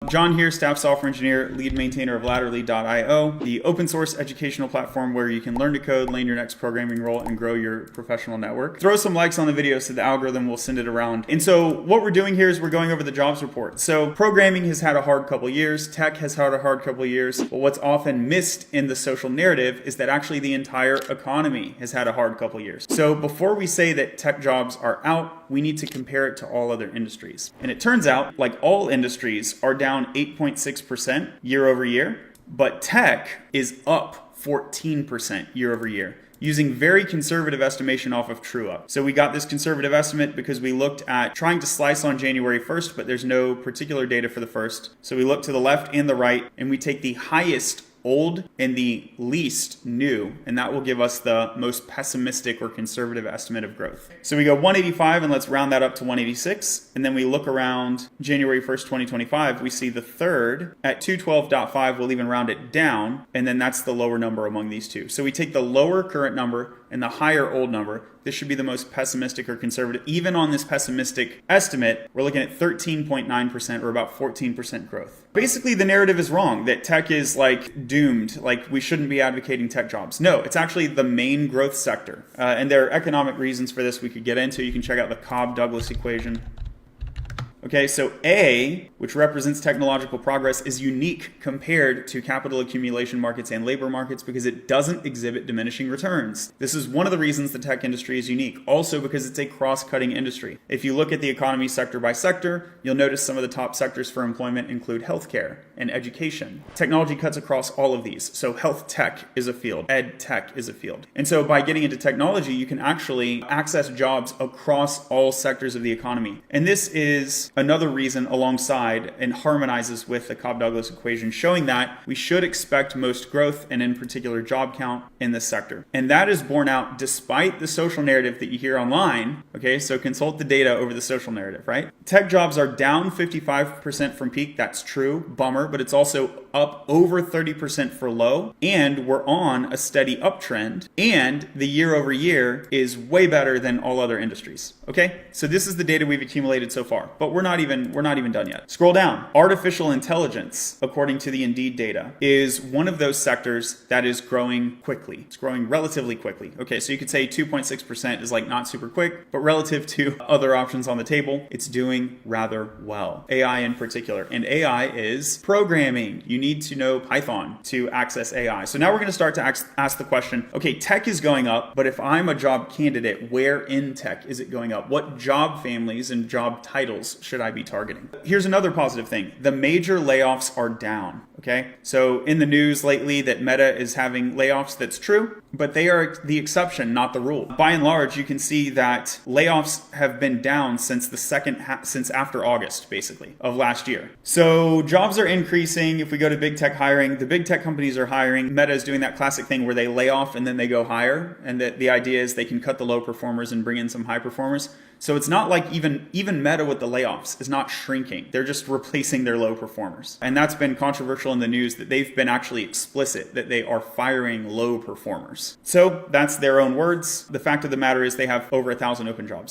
John here, staff software engineer, lead maintainer of Ladderly.io, the open source educational platform where you can learn to code, land your next programming role, and grow your professional network. Throw some likes on the video so the algorithm will send it around. And so what we're doing here is we're going over the jobs report. So programming has had a hard couple years, tech has had a hard couple years, but what's often missed in the social narrative is that actually the entire economy has had a hard couple years. So before we say that tech jobs are out, we need to compare it to all other industries. And it turns out, like all industries, are down 8.6% year over year, but tech is up 14% year over year, using very conservative estimation off of TrueUp. So we got this conservative estimate because we looked at trying to slice on January 1st, but there's no particular data for the first. So we look to the left and the right, and we take the highest old and the least new, and that will give us the most pessimistic or conservative estimate of growth. So we go 185, and let's round that up to 186, and then we look around January 1st, 2025, we see the third at 212.5, we'll even round it down, and then that's the lower number among these two. So we take the lower current number and the higher old number. This should be the most pessimistic or conservative. Even on this pessimistic estimate, we're looking at 13.9% or about 14% growth. Basically, the narrative is wrong that tech is like doomed, like we shouldn't be advocating tech jobs. No, it's actually the main growth sector. And there are economic reasons for this we could get into. You can check out the Cobb-Douglas equation. Okay, so A, which represents technological progress, is unique compared to capital accumulation markets and labor markets because it doesn't exhibit diminishing returns. This is one of the reasons the tech industry is unique, also because it's a cross-cutting industry. If you look at the economy sector by sector, you'll notice some of the top sectors for employment include healthcare and education. Technology cuts across all of these. So health tech is a field, ed tech is a field. And so by getting into technology, you can actually access jobs across all sectors of the economy. And this is another reason alongside and harmonizes with the Cobb-Douglas equation, showing that we should expect most growth and in particular job count in this sector. And that is borne out despite the social narrative that you hear online. Okay, so consult the data over the social narrative, right? Tech jobs are down 55% from peak. That's true, bummer, but it's also up over 30% for low, and we're on a steady uptrend, and the year over year is way better than all other industries. Okay, so this is the data we've accumulated so far, but we're not even done yet. Scroll down. Artificial intelligence, according to the Indeed data, is one of those sectors that is growing quickly. It's growing relatively quickly. Okay, so you could say 2.6% is like not super quick, but relative to other options on the table, it's doing rather well. AI in particular, and AI is programming. You need to know Python to access AI. So now we're going to start to ask the question, okay, tech is going up, but if I'm a job candidate, where in tech is it going up? What job families and job titles should I be targeting? Here's another positive thing. The major layoffs are down. Okay, so in the news lately that Meta is having layoffs, that's true, but they are the exception, not the rule. By and large, you can see that layoffs have been down since since after August, basically, of last year. So jobs are increasing. If we go to big tech hiring, the big tech companies are hiring. Meta is doing that classic thing where they lay off and then they go hire, and the idea is they can cut the low performers and bring in some high performers. So it's not like even Meta with the layoffs is not shrinking. They're just replacing their low performers. And that's been controversial in the news that they've been actually explicit that they are firing low performers. So that's their own words. The fact of the matter is they have over 1,000 open jobs.